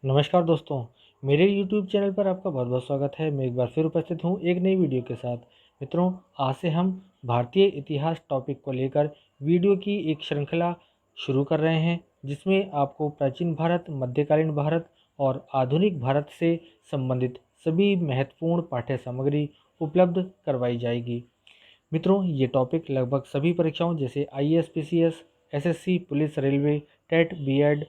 नमस्कार दोस्तों, मेरे YouTube चैनल पर आपका बहुत बहुत स्वागत है। मैं एक बार फिर उपस्थित हूँ एक नई वीडियो के साथ। मित्रों, आज से हम भारतीय इतिहास टॉपिक को लेकर वीडियो की एक श्रृंखला शुरू कर रहे हैं, जिसमें आपको प्राचीन भारत, मध्यकालीन भारत और आधुनिक भारत से संबंधित सभी महत्वपूर्ण पाठ्य सामग्री उपलब्ध करवाई जाएगी। मित्रों, ये टॉपिक लगभग सभी परीक्षाओं जैसे IAS, PCS, SSC, police, railway, TET, BEd,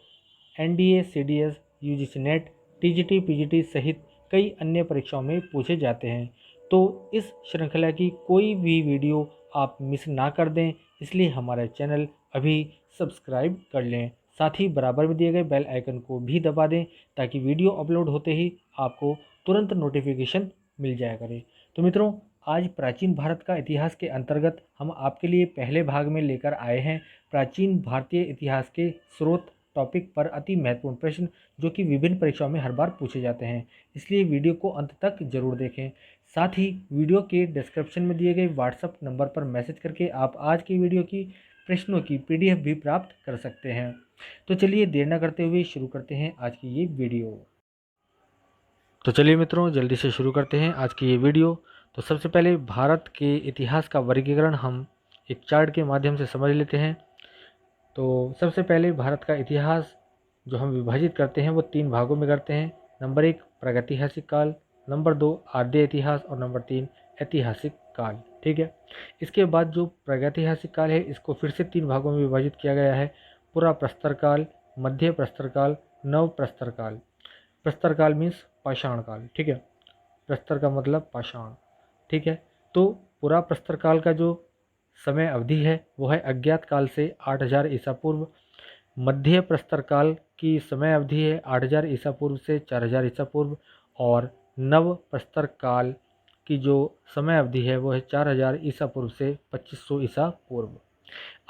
NDA, CDS, UGC NET, TGT, PGT सहित कई अन्य परीक्षाओं में पूछे जाते हैं। तो इस श्रृंखला की कोई भी वीडियो आप मिस ना कर दें, इसलिए हमारा चैनल अभी सब्सक्राइब कर लें। साथ ही बराबर में दिए गए बेल आइकन को भी दबा दें, ताकि वीडियो अपलोड होते ही आपको तुरंत नोटिफिकेशन मिल जाया करे। तो मित्रों, आज प्राचीन भारत का इतिहास के अंतर्गत हम आपके लिए पहले भाग में लेकर आए हैं प्राचीन भारतीय इतिहास के स्रोत टॉपिक पर अति महत्वपूर्ण प्रश्न, जो कि विभिन्न परीक्षाओं में हर बार पूछे जाते हैं। इसलिए वीडियो को अंत तक जरूर देखें। साथ ही वीडियो के डिस्क्रिप्शन में दिए गए व्हाट्सएप नंबर पर मैसेज करके आप आज की वीडियो की प्रश्नों की PDF भी प्राप्त कर सकते हैं। तो चलिए देर न करते हुए शुरू करते हैं आज की ये वीडियो। तो चलिए मित्रों, जल्दी से शुरू करते हैं आज की ये वीडियो। तो सबसे पहले भारत के इतिहास का वर्गीकरण हम एक चार्ट के माध्यम से समझ लेते हैं। तो सबसे पहले भारत का इतिहास जो हम विभाजित करते हैं वो 3 भागों में करते हैं। नंबर 1 प्रागैतिहासिक काल, नंबर 2 आद्य इतिहास और नंबर 3 ऐतिहासिक काल। ठीक है। इसके बाद जो प्रागैतिहासिक काल है, इसको फिर से 3 भागों में विभाजित किया गया है। पूरा प्रस्तर काल, मध्य प्रस्तर काल, नव प्रस्तर काल। प्रस्तर काल मीन्स पाषाण काल। ठीक है। प्रस्तर का मतलब पाषाण। ठीक है। तो पूरा प्रस्तर काल का जो समय अवधि है वो है अज्ञात काल से 8000 ईसा पूर्व। मध्य प्रस्तर काल की समय अवधि है 8000 ईसा पूर्व से 4000 ईसा पूर्व। और नव प्रस्तर काल की जो समय अवधि है वो है 4000 ईसा पूर्व से 2500 ईसा पूर्व।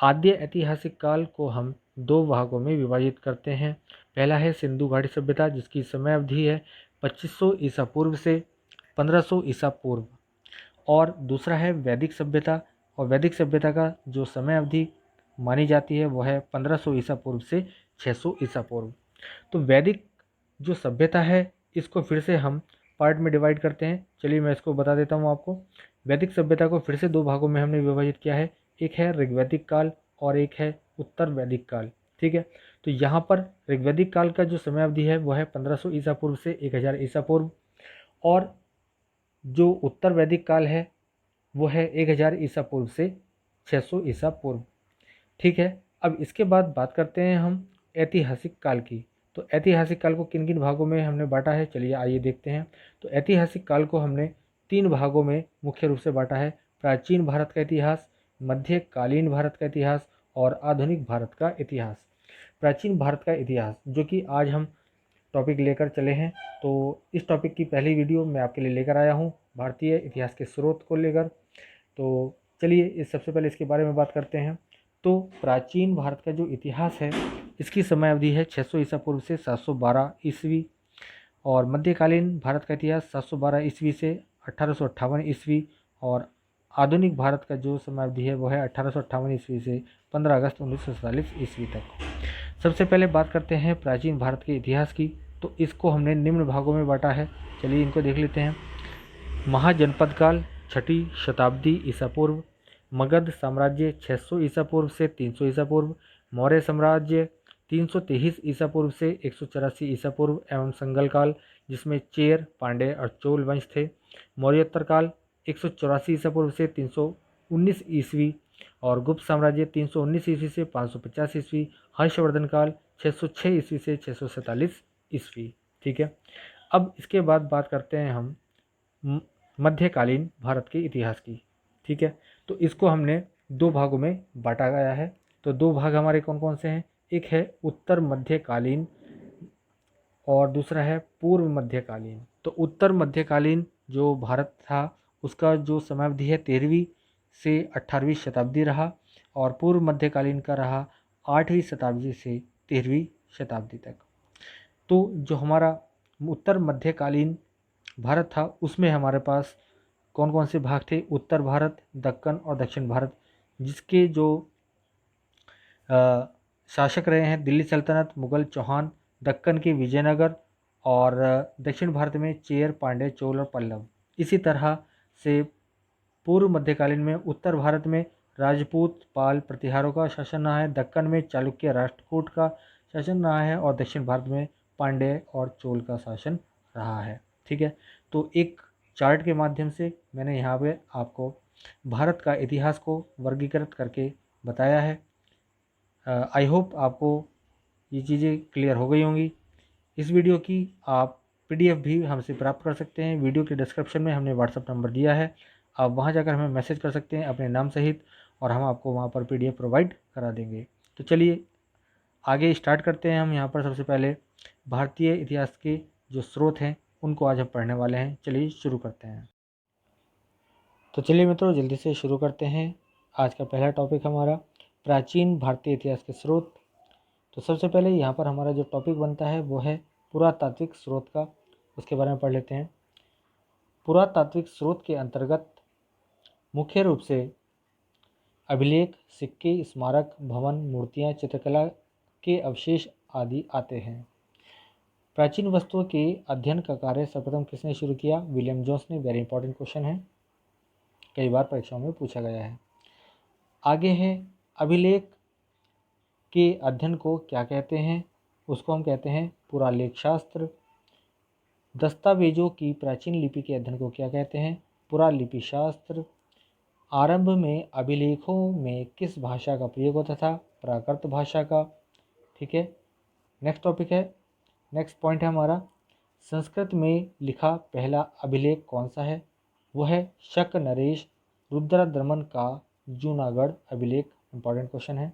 आद्य ऐतिहासिक काल को हम 2 भागों में विभाजित करते हैं। पहला है सिंधु घाटी सभ्यता, जिसकी समय अवधि है 2500 ईसा पूर्व से 1500 ईसा पूर्व। और दूसरा है वैदिक सभ्यता, और वैदिक सभ्यता का जो समय अवधि मानी जाती है वह है 1500 ईसा पूर्व से 600 ईसा पूर्व। तो वैदिक जो सभ्यता है, इसको फिर से हम पार्ट में डिवाइड करते हैं। चलिए मैं इसको बता देता हूँ आपको। वैदिक सभ्यता को फिर से 2 भागों में हमने विभाजित किया है। एक है ऋग्वैदिक काल और एक है उत्तर वैदिक काल। ठीक है। तो यहाँ पर ऋग्वैदिक काल का जो समय अवधि है वह है 1500 ईसा पूर्व से 1000 ईसा पूर्व। और जो उत्तर वैदिक काल है वो है 1000 ईसा पूर्व से 600 ईसा पूर्व। ठीक है। अब इसके बाद बात करते हैं हम ऐतिहासिक काल की। तो ऐतिहासिक काल को किन किन भागों में हमने बांटा है, चलिए आइए देखते हैं। तो ऐतिहासिक काल को हमने 3 भागों में मुख्य रूप से बांटा है। प्राचीन भारत का इतिहास, मध्यकालीन भारत का इतिहास और आधुनिक भारत का इतिहास। प्राचीन भारत का इतिहास जो कि आज हम टॉपिक लेकर चले हैं, तो इस टॉपिक की पहली वीडियो मैं आपके लिए लेकर आया हूँ भारतीय इतिहास के स्रोत को लेकर। तो चलिए इस सबसे पहले इसके बारे में बात करते हैं। तो प्राचीन भारत का जो इतिहास है, इसकी समय अवधि है 600 ईसा पूर्व से 712 ईस्वी। और मध्यकालीन भारत का इतिहास 712 ईस्वी से 1858 ईस्वी। और आधुनिक भारत का जो समय अवधि है वो है 1858 ईस्वी से 15 अगस्त 1947 ईस्वी तक। सबसे पहले बात करते हैं प्राचीन भारत के इतिहास की। तो इसको हमने निम्न भागों में बांटा है, चलिए इनको देख लेते हैं। महाजनपद काल 6ठी शताब्दी ईसा पूर्व। मगध साम्राज्य 600 ईसा पूर्व से 300 ईसा पूर्व। मौर्य साम्राज्य 323 ईसा पूर्व से 184 ईसा पूर्व एवं संगल काल, जिसमें चेर, पांड्य और चोल वंश थे। मौर्योत्तर काल 184 ईसा पूर्व से 319 ईस्वी। और गुप्त साम्राज्य 319 ईस्वी से 550 ईस्वी। हर्षवर्धन काल 606 ईस्वी से 647 ईस्वी। ठीक है। अब इसके बाद बात करते हैं हम मध्यकालीन भारत के इतिहास की। ठीक है। तो इसको हमने 2 भागों में बांटा गया है। तो 2 भाग हमारे कौन कौन से हैं, एक है उत्तर मध्यकालीन और दूसरा है पूर्व मध्यकालीन। तो उत्तर मध्यकालीन जो भारत था, उसका जो समावधि है 13वीं से 18वीं शताब्दी रहा। और पूर्व मध्यकालीन का रहा 8वीं शताब्दी से 13वीं शताब्दी तक। तो जो हमारा उत्तर मध्यकालीन भारत था, उसमें हमारे पास कौन कौन से भाग थे, उत्तर भारत, दक्कन और दक्षिण भारत, जिसके जो शासक रहे हैं दिल्ली सल्तनत, मुगल, चौहान। दक्कन के विजयनगर और दक्षिण भारत में चेर, पांड्य, चोल और पल्लव। इसी तरह से पूर्व मध्यकालीन में उत्तर भारत में राजपूत, पाल, प्रतिहारों का शासन रहा है। दक्कन में चालुक्य, राष्ट्रकूट का शासन रहा है और दक्षिण भारत में पांड्य और चोल का शासन रहा है। ठीक है, तो एक चार्ट के माध्यम से मैंने यहाँ पे आपको भारत का इतिहास को वर्गीकृत करके बताया है। आई होप आपको ये चीज़ें क्लियर हो गई होंगी। इस वीडियो की आप पीडीएफ भी हमसे प्राप्त कर सकते हैं। वीडियो के डिस्क्रिप्शन में हमने व्हाट्सअप नंबर दिया है, आप वहां जाकर हमें मैसेज कर सकते हैं अपने नाम सहित और हम आपको वहां पर पीडीएफ प्रोवाइड करा देंगे। तो चलिए आगे स्टार्ट करते हैं। हम यहाँ पर सबसे पहले भारतीय इतिहास के जो स्रोत हैं उनको आज हम पढ़ने वाले हैं। चलिए शुरू करते हैं। तो चलिए मित्रों जल्दी से शुरू करते हैं। आज का पहला टॉपिक हमारा प्राचीन भारतीय इतिहास के स्रोत। तो सबसे पहले यहाँ पर हमारा जो टॉपिक बनता है वो है पुरातात्विक स्रोत का, उसके बारे में पढ़ लेते हैं। पुरातात्विक स्रोत के अंतर्गत मुख्य रूप से अभिलेख, सिक्के, स्मारक, भवन, मूर्तियाँ, चित्रकला के अवशेष आदि आते हैं। प्राचीन वस्तुओं के अध्ययन का कार्य सर्वप्रथम किसने शुरू किया? विलियम जोन्स ने। वेरी इंपॉर्टेंट क्वेश्चन है, कई बार परीक्षाओं में पूछा गया है। आगे है अभिलेख के अध्ययन को क्या कहते हैं? उसको हम कहते हैं पुरालेख शास्त्र। दस्तावेजों की प्राचीन लिपि के अध्ययन को क्या कहते हैं? पुरालिपि शास्त्र। आरंभ में अभिलेखों में किस भाषा का प्रयोग होता था? प्राकृत भाषा का। ठीक है, नेक्स्ट टॉपिक है, नेक्स्ट पॉइंट है हमारा संस्कृत में लिखा पहला अभिलेख कौन सा है? वो है शक नरेश रुद्रदमन का जूनागढ़ अभिलेख। इंपॉर्टेंट क्वेश्चन है,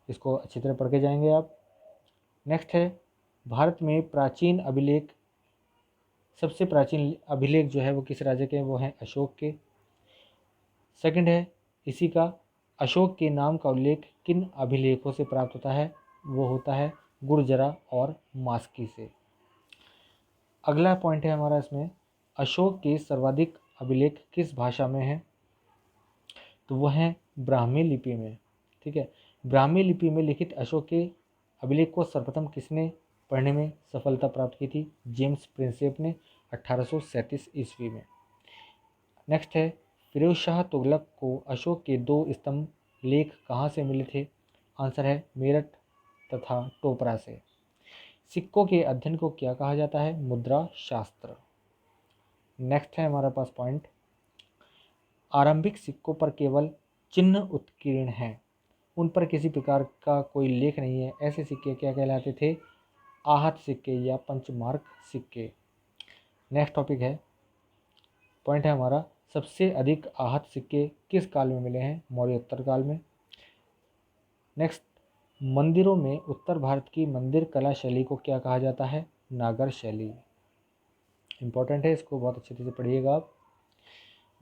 इसको अच्छी तरह पढ़ के जाएंगे आप। नेक्स्ट है भारत में प्राचीन अभिलेख, सबसे प्राचीन अभिलेख जो है वो किस राजा के हैं? वो हैं अशोक के। सेकंड है इसी का अशोक के नाम का उल्लेख किन अभिलेखों से प्राप्त होता है? वो होता है गुर्जरा और मास्की से। अगला पॉइंट है हमारा इसमें अशोक के सर्वाधिक अभिलेख किस भाषा में है? तो वह है ब्राह्मी लिपि में। ठीक है, ब्राह्मी लिपि में लिखित अशोक के अभिलेख को सर्वप्रथम किसने पढ़ने में सफलता प्राप्त की थी? जेम्स प्रिंसेप ने 1837 ईस्वी में। नेक्स्ट है फिरोज शाह तुगलक को अशोक के 2 स्तंभ लेख कहाँ से मिले थे? आंसर है मेरठ तथा टोपरा से। सिक्कों के अध्ययन को क्या कहा जाता है? मुद्रा शास्त्र। नेक्स्ट है हमारे पास पॉइंट आरंभिक सिक्कों पर केवल चिन्ह उत्कीर्ण हैं, उन पर किसी प्रकार का कोई लेख नहीं है, ऐसे सिक्के क्या कहलाते थे? आहत सिक्के या पंचमार्क सिक्के। नेक्स्ट टॉपिक है, पॉइंट है हमारा सबसे अधिक आहत सिक्के किस काल में मिले हैं? मौर्योत्तर काल में। नेक्स्ट मंदिरों में उत्तर भारत की मंदिर कला शैली को क्या कहा जाता है? नागर शैली। इंपॉर्टेंट है, इसको बहुत अच्छे से पढ़िएगा आप।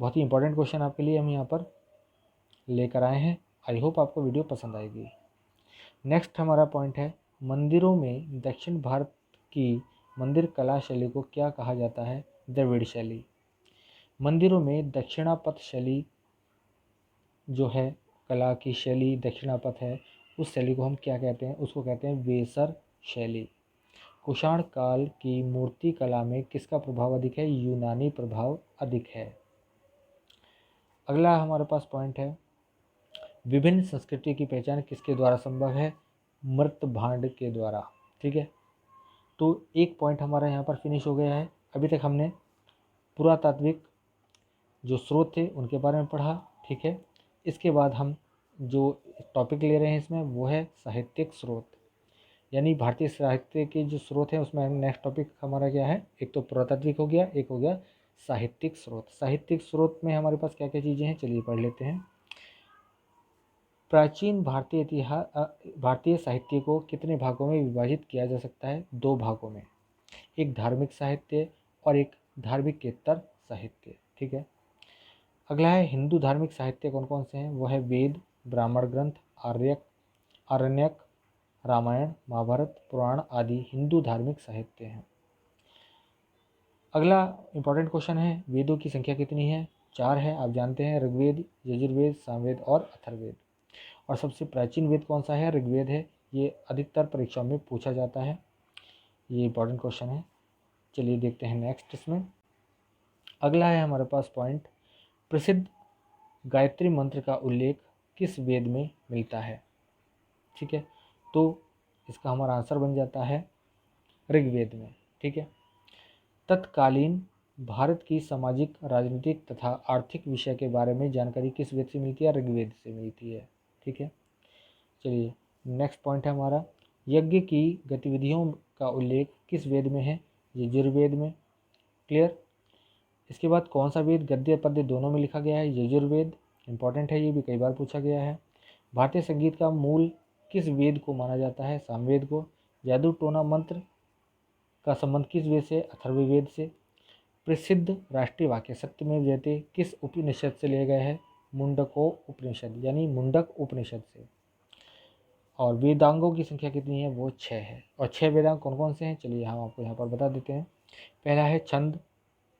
बहुत ही इंपॉर्टेंट क्वेश्चन आपके लिए हम यहाँ पर लेकर आए हैं। आई होप आपको वीडियो पसंद आएगी। नेक्स्ट हमारा पॉइंट है मंदिरों में दक्षिण भारत की मंदिर कला शैली को क्या कहा जाता है? द्रविड़ शैली। मंदिरों में दक्षिणापथ शैली जो है, कला की शैली दक्षिणापथ है, उस शैली को हम क्या कहते हैं? उसको कहते हैं वेसर शैली। कुषाण काल की मूर्ति कला में किसका प्रभाव अधिक है? यूनानी प्रभाव अधिक है। अगला हमारे पास पॉइंट है विभिन्न संस्कृति की पहचान किसके द्वारा संभव है? मृत भांड के द्वारा। ठीक है, तो एक पॉइंट हमारा यहाँ पर फिनिश हो गया है। अभी तक हमने पुरातात्विक जो स्रोत थे उनके बारे में पढ़ा। ठीक है, इसके बाद हम जो टॉपिक ले रहे हैं इसमें वो है साहित्यिक स्रोत, यानी भारतीय साहित्य के जो स्रोत हैं उसमें नेक्स्ट टॉपिक हमारा क्या है? एक तो पुरातात्विक हो गया, एक हो गया साहित्यिक स्रोत। साहित्यिक स्रोत में हमारे पास क्या क्या चीज़ें हैं, चलिए पढ़ लेते हैं। प्राचीन भारतीय साहित्य को कितने भागों में विभाजित किया जा सकता है? 2 भागों में, एक धार्मिक साहित्य और एक धार्मिकेतर साहित्य। ठीक है, अगला है हिंदू धार्मिक साहित्य कौन कौन से हैं? वो है वेद, ब्राह्मण ग्रंथ, आरण्यक, रामायण, महाभारत, पुराण आदि हिंदू धार्मिक साहित्य हैं। अगला इंपॉर्टेंट क्वेश्चन है वेदों की संख्या कितनी है? 4 है, आप जानते हैं, ऋग्वेद, यजुर्वेद, सामवेद और अथर्ववेद। और सबसे प्राचीन वेद कौन सा है? ऋग्वेद है। ये अधिकतर परीक्षाओं में पूछा जाता है, ये इंपॉर्टेंट क्वेश्चन है। चलिए देखते हैं नेक्स्ट। इसमें अगला है हमारे पास पॉइंट, प्रसिद्ध गायत्री मंत्र का उल्लेख किस वेद में मिलता है। ठीक है, तो इसका हमारा आंसर बन जाता है ऋग्वेद में। ठीक है, तत्कालीन भारत की सामाजिक, राजनीतिक तथा आर्थिक विषय के बारे में जानकारी किस वेद से मिलती है, ऋग्वेद से मिलती है। ठीक है, चलिए नेक्स्ट पॉइंट है हमारा, यज्ञ की गतिविधियों का उल्लेख किस वेद में है, यजुर्वेद में। क्लियर। इसके बाद कौन सा वेद गद्य पद्य दोनों में लिखा गया है, यजुर्वेद। इंपॉर्टेंट है, ये भी कई बार पूछा गया है। भारतीय संगीत का मूल किस वेद को माना जाता है, सामवेद को। जादू टोना मंत्र का संबंध किस वेद से, अथर्ववेद से। प्रसिद्ध राष्ट्रीय वाक्य सत्यमेव जयते किस उपनिषद से लिए गए हैं, मुंडको उपनिषद यानी मुंडक उपनिषद से। और वेदांगों की संख्या कितनी है, वो 6 है। और 6 वेदांग कौन कौन से हैं, चलिए हम आपको यहाँ पर बता देते हैं। पहला है छंद,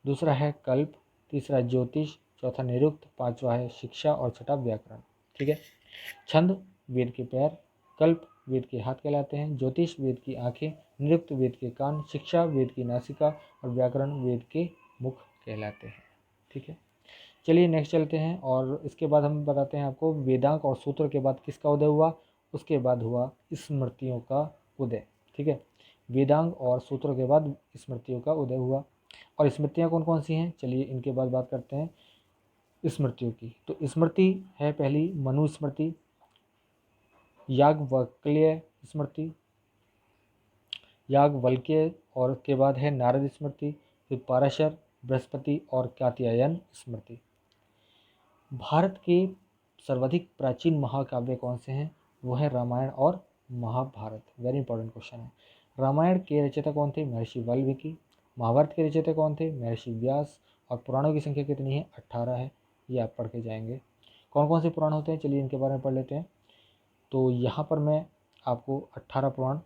दूसरा है कल्प, तीसरा ज्योतिष, चौथा निरुक्त, पांचवा है शिक्षा और छठा व्याकरण। ठीक है, छंद वेद के पैर, कल्प वेद के हाथ कहलाते हैं, ज्योतिष वेद की आंखें, निरुक्त वेद के कान, शिक्षा वेद की नासिका और व्याकरण वेद के मुख कहलाते हैं। ठीक है, चलिए नेक्स्ट चलते हैं। और इसके बाद हम बताते हैं आपको वेदांग और सूत्र के बाद किसका उदय हुआ, उसके बाद हुआ स्मृतियों का उदय। ठीक है, वेदांग और सूत्रों के बाद स्मृतियों का उदय हुआ। और स्मृतियाँ कौन कौन सी हैं, चलिए इनके बाद बात करते हैं स्मृतियों की। तो स्मृति है पहली मनुस्मृति, याज्ञवल्क्य स्मृति, याज्ञवल्क्य, और के बाद है नारद स्मृति, फिर पाराशर, बृहस्पति और कात्यायन स्मृति। भारत के सर्वाधिक प्राचीन महाकाव्य कौन से हैं, वो है रामायण और महाभारत। वेरी इंपॉर्टेंट क्वेश्चन है। रामायण के रचयिता कौन थे, महर्षि वाल्मीकि। महाभारत के रचयिता कौन थे, महर्षि व्यास। और पुराणों की संख्या कितनी है, 18 है। ये आप पढ़ के जाएंगे। कौन कौन से पुराण होते हैं, चलिए इनके बारे में पढ़ लेते हैं। तो यहाँ पर मैं आपको 18 पुराण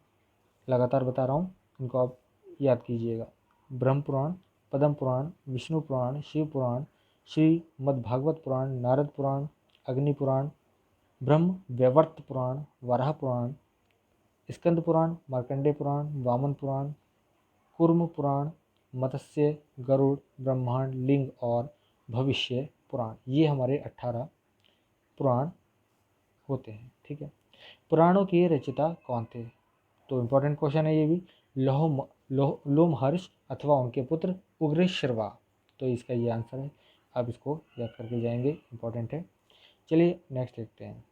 लगातार बता रहा हूँ, इनको आप याद कीजिएगा। ब्रह्म पुराण, पद्म पुराण, विष्णु पुराण, शिव पुराण, श्रीमद्भागवत पुराण, नारद पुराण, अग्नि पुराण, ब्रह्म वैवर्त पुराण, वराह पुराण, स्कंद पुराण, मार्कंडेय पुराण, वामन पुराण, कूर्म पुराण, मत्स्य, गरुड़, ब्रह्मांड, लिंग और भविष्य पुराण। ये हमारे 18 पुराण होते हैं। ठीक है, पुराणों के रचयिता कौन थे, तो इम्पोर्टेंट क्वेश्चन है ये भी। लोमहर्ष अथवा उनके पुत्र उग्रश्रवा, तो इसका ये आंसर है। आप इसको याद करके जाएंगे, इम्पोर्टेंट है। चलिए नेक्स्ट देखते हैं।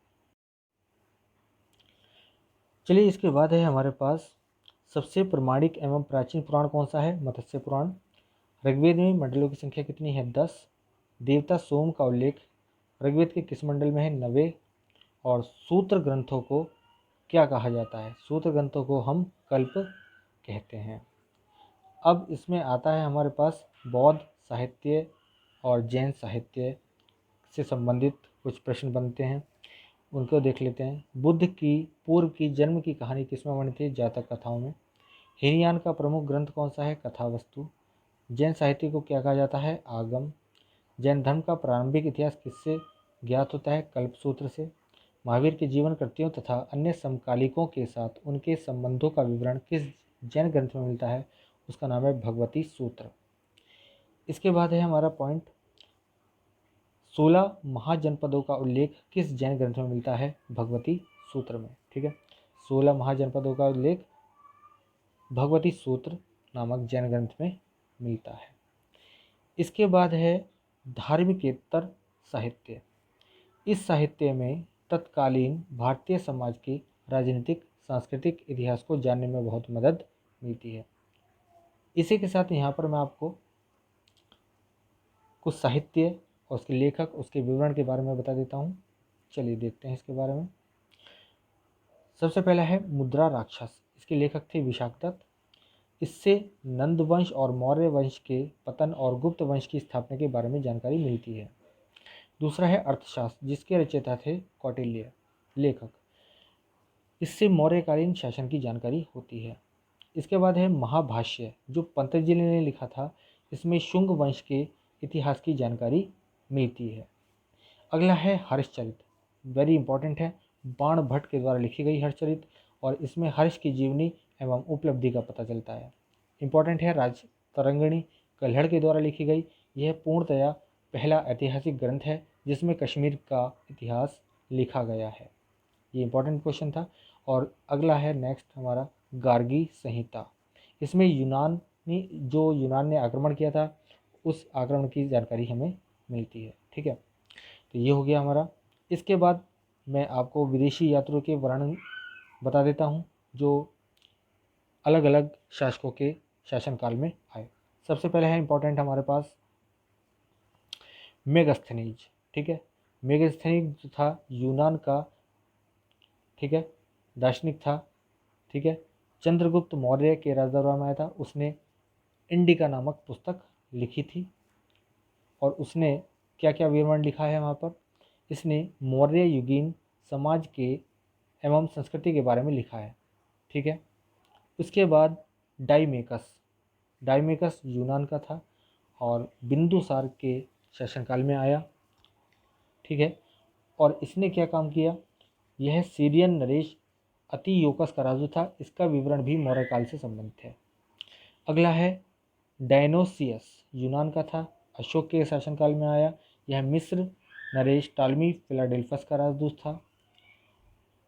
चलिए इसके बाद है हमारे पास सबसे प्रमाणिक एवं प्राचीन पुराण कौन सा है, मत्स्य पुराण। ऋग्वेद में मंडलों की संख्या कितनी है, 10। देवता सोम का उल्लेख ऋग्वेद के किस मंडल में है, 9। और सूत्र ग्रंथों को क्या कहा जाता है, सूत्र ग्रंथों को हम कल्प कहते हैं। अब इसमें आता है हमारे पास बौद्ध साहित्य और जैन साहित्य से संबंधित कुछ प्रश्न बनते हैं, उनको देख लेते हैं। बुद्ध की पूर्व की जन्म की कहानी किसमें वर्णित थी, जातक कथाओं में। हीनयान का प्रमुख ग्रंथ कौन सा है, कथावस्तु। जैन साहित्य को क्या कहा जाता है, आगम। जैन धर्म का प्रारंभिक इतिहास किससे ज्ञात होता है, कल्पसूत्र से। महावीर के जीवन कृतियों तथा अन्य समकालिकों के साथ उनके संबंधों का विवरण किस जैन ग्रंथ में मिलता है, उसका नाम है भगवती सूत्र। इसके बाद है हमारा पॉइंट 16 महाजनपदों का उल्लेख किस जैन ग्रंथ में मिलता है, भगवती सूत्र में। ठीक है, 16 महाजनपदों का उल्लेख भगवती सूत्र नामक जैन ग्रंथ में मिलता है। इसके बाद है धार्मिकेतर साहित्य। इस साहित्य में तत्कालीन भारतीय समाज के राजनीतिक सांस्कृतिक इतिहास को जानने में बहुत मदद मिलती है। इसी के साथ यहाँ पर मैं आपको कुछ साहित्य और उसके लेखक, उसके विवरण के बारे में बता देता हूँ। चलिए देखते हैं इसके बारे में। सबसे पहला है मुद्रा राक्षस, इसके लेखक थे विशाखदत्त। इससे नंद वंश और मौर्य वंश के पतन और गुप्त वंश की स्थापना के बारे में जानकारी मिलती है। दूसरा है अर्थशास्त्र, जिसके रचयिता थे कौटिल्य लेखक। इससे मौर्यकालीन शासन की जानकारी होती है। इसके बाद है महाभाष्य, जो पतंजलि ने लिखा था। इसमें शुंग वंश के इतिहास की जानकारी मिलती है। अगला है हर्षचरित, वेरी इंपॉर्टेंट है। बाण भट्ट के द्वारा लिखी गई हर्षचरित, और इसमें हर्ष की जीवनी एवं उपलब्धि का पता चलता है। इंपॉर्टेंट है तरंगिणी कल्हड़ के द्वारा लिखी गई। यह पूर्णतया पहला ऐतिहासिक ग्रंथ है जिसमें कश्मीर का इतिहास लिखा गया है। ये इंपॉर्टेंट क्वेश्चन था। और अगला है नेक्स्ट हमारा गार्गी संहिता। इसमें यूनान ने आक्रमण किया था उस आक्रमण की जानकारी हमें मिलती है। ठीक है, तो ये हो गया हमारा। इसके बाद मैं आपको विदेशी यात्रियों के वर्णन बता देता हूँ जो अलग अलग शासकों के शासनकाल में आए। सबसे पहले है इंपॉर्टेंट हमारे पास मेगस्थनीज। ठीक है, मेगस्थनीज जो था यूनान का, ठीक है, दार्शनिक था। ठीक है, चंद्रगुप्त मौर्य के राजदरबार में आया था। उसने इंडिका नामक पुस्तक लिखी थी और उसने क्या क्या विवरण लिखा है वहाँ पर। इसने मौर्य युगीन समाज के एवं संस्कृति के बारे में लिखा है। ठीक है, उसके बाद डाइमेकस यूनान का था और बिंदुसार के शासनकाल में आया। ठीक है, और इसने क्या काम किया, यह सीरियन नरेश अतियोकस का राजू था। इसका विवरण भी मौर्य काल से संबंधित है। अगला है डायनोसियस, यूनान का था, अशोक के शासनकाल में आया। यह मिस्र नरेश टालमी फिलाडेल्फस का राजदूत था।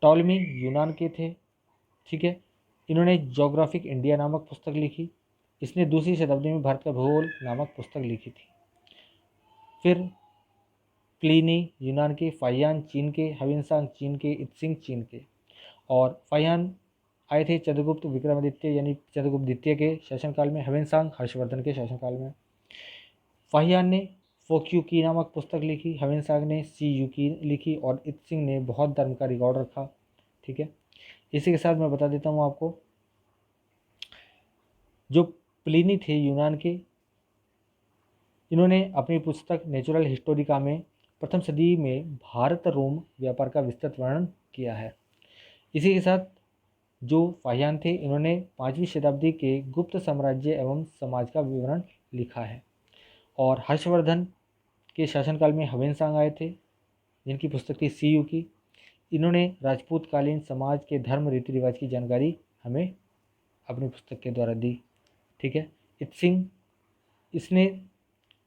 टॉलमी यूनान के थे। ठीक है, इन्होंने जोग्राफिक इंडिया नामक पुस्तक लिखी। इसने दूसरी शताब्दी में भारत का भूगोल नामक पुस्तक लिखी थी। फिर प्लिनी यूनान के, फाहियान चीन के, ह्वेनसांग चीन के, इत्सिंग चीन के। और फाहियान आए थे चंद्रगुप्त विक्रमादित्य यानी चंद्रगुप्त द्वितीय के शासनकाल में, ह्वेनसांग हर्षवर्धन के शासनकाल में। फाहियान ने फोक्यू की नामक पुस्तक लिखी, ह्वेनसांग ने सी यू की लिखी और इत्सिंग ने बौद्ध धर्म का रिकॉर्ड रखा। ठीक है, इसी के साथ मैं बता देता हूँ आपको, जो प्लिनी थे यूनान के, इन्होंने अपनी पुस्तक नेचुरल हिस्टोरिका में प्रथम सदी में भारत रोम व्यापार का विस्तृत वर्णन किया है। इसी के साथ जो फाहियान थे, इन्होंने 5वीं शताब्दी के गुप्त साम्राज्य एवं समाज का विवरण लिखा है। और हर्षवर्धन के शासनकाल में ह्वेनसांग आए थे जिनकी पुस्तक थी सी यू की। इन्होंने राजपूतकालीन समाज के धर्म रीति रिवाज की जानकारी हमें अपनी पुस्तक के द्वारा दी। ठीक है, इत्सिंग, इसने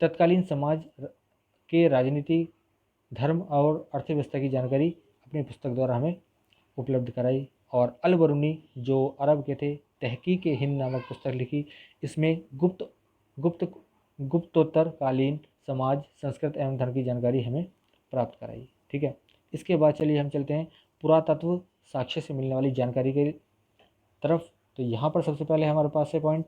तत्कालीन समाज के राजनीति, धर्म और अर्थव्यवस्था की जानकारी अपनी पुस्तक द्वारा हमें उपलब्ध कराई। और अल बरूनी जो अरब के थे, तहकीक हिंद नामक पुस्तक लिखी। इसमें गुप्तोत्तरकालीन समाज, संस्कृत एवं धर्म की जानकारी हमें प्राप्त कराई। ठीक है, इसके बाद चलिए हम चलते हैं पुरातत्व साक्ष्य से मिलने वाली जानकारी के तरफ। तो यहाँ पर सबसे पहले हमारे पास है पॉइंट,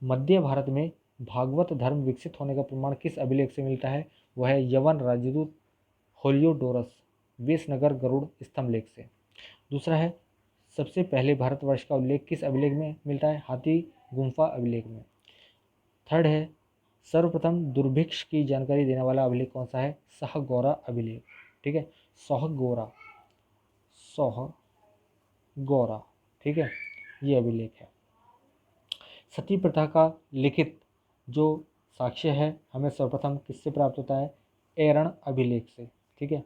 मध्य भारत में भागवत धर्म विकसित होने का प्रमाण किस अभिलेख से मिलता है। वह है यवन राजदूत होलियोडोरस वेसनगर गरुड़ स्तंभ लेख से। दूसरा है, सबसे पहले भारतवर्ष का उल्लेख किस अभिलेख में मिलता है, हाथी गुम्फा अभिलेख में। थर्ड है, सर्वप्रथम दुर्भिक्ष की जानकारी देने वाला अभिलेख कौन सा है, सहगौरा अभिलेख। ठीक है, सहगौरा, ठीक है, ये अभिलेख है। सती प्रथा का लिखित जो साक्ष्य है हमें सर्वप्रथम किससे प्राप्त होता है, एरण अभिलेख से। ठीक है,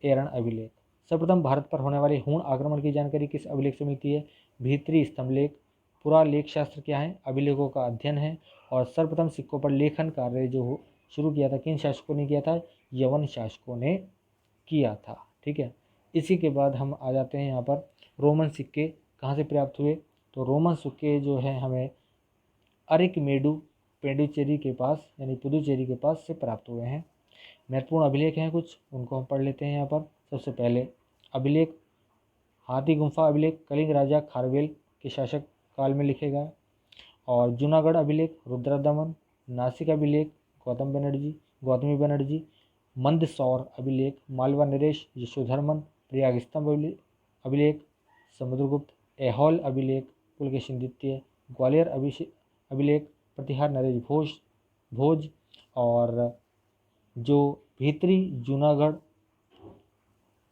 एरण अभिलेख। सर्वप्रथम भारत पर होने वाले हूण आक्रमण की जानकारी किस अभिलेख से मिलती है, भीतरी स्तंभलेख। पूरा लेख शास्त्र क्या है, अभिलेखों का अध्ययन है। और सर्वप्रथम सिक्कों पर लेखन कार्य जो शुरू किया था, किन शासकों ने किया था, यवन शासकों ने किया था। ठीक है, इसी के बाद हम आ जाते हैं यहाँ पर रोमन सिक्के कहाँ से प्राप्त हुए। तो रोमन सिक्के जो है हमें अरिकमेडु पेंडुचेरी के पास यानी पुदुचेरी के पास से प्राप्त हुए हैं। महत्वपूर्ण अभिलेख हैं कुछ, उनको हम पढ़ लेते हैं यहाँ पर। सबसे पहले अभिलेख हाथी गुम्फा अभिलेख कलिंग राजा खारवेल के शासक काल में लिखे गए। और जूनागढ़ अभिलेख रुद्रदमन। नासिक अभिलेख गौतमी बनर्जी। मंदसौर अभिलेख मालवा नरेश यशोधर्मन। प्रयाग स्तंभ अभिलेख समुद्रगुप्त। ऐहोल अभिलेख पुलकेशिन द्वितीय। ग्वालियर अभिलेख प्रतिहार नरेश भोज। और जो भीतरी जूनागढ़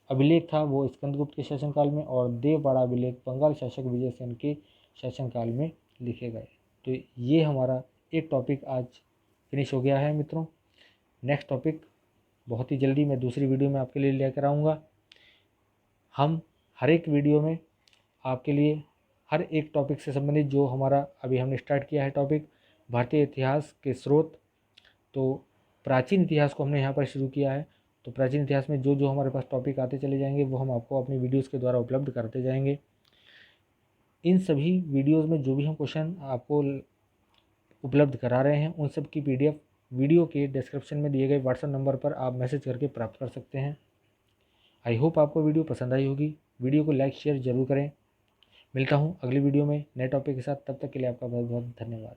अभिलेख था वो स्कंदगुप्त के शासनकाल में। और देववाड़ा अभिलेख बंगाल शासक विजयसेन के शासनकाल में लिखे गए। तो ये हमारा एक टॉपिक आज फिनिश हो गया है मित्रों। नेक्स्ट टॉपिक बहुत ही जल्दी मैं दूसरी वीडियो में आपके लिए लेकर आऊँगा। हम हर एक वीडियो में आपके लिए हर एक टॉपिक से संबंधित जो हमारा अभी हमने स्टार्ट किया है टॉपिक, भारतीय इतिहास के स्रोत, तो प्राचीन इतिहास को हमने यहाँ पर शुरू किया है। तो प्राचीन इतिहास में जो जो हमारे पास टॉपिक आते चले जाएंगे वो हम आपको अपनी वीडियोज़ के द्वारा उपलब्ध करते जाएंगे। इन सभी वीडियोज़ में जो भी हम क्वेश्चन आपको उपलब्ध करा रहे हैं उन सब की PDF वीडियो के डिस्क्रिप्शन में दिए गए व्हाट्सएप नंबर पर आप मैसेज करके प्राप्त कर सकते हैं। आई होप आपको वीडियो पसंद आई होगी। वीडियो को लाइक शेयर ज़रूर करें। मिलता हूँ अगली वीडियो में नए टॉपिक के साथ। तब तक के लिए आपका बहुत बहुत धन्यवाद।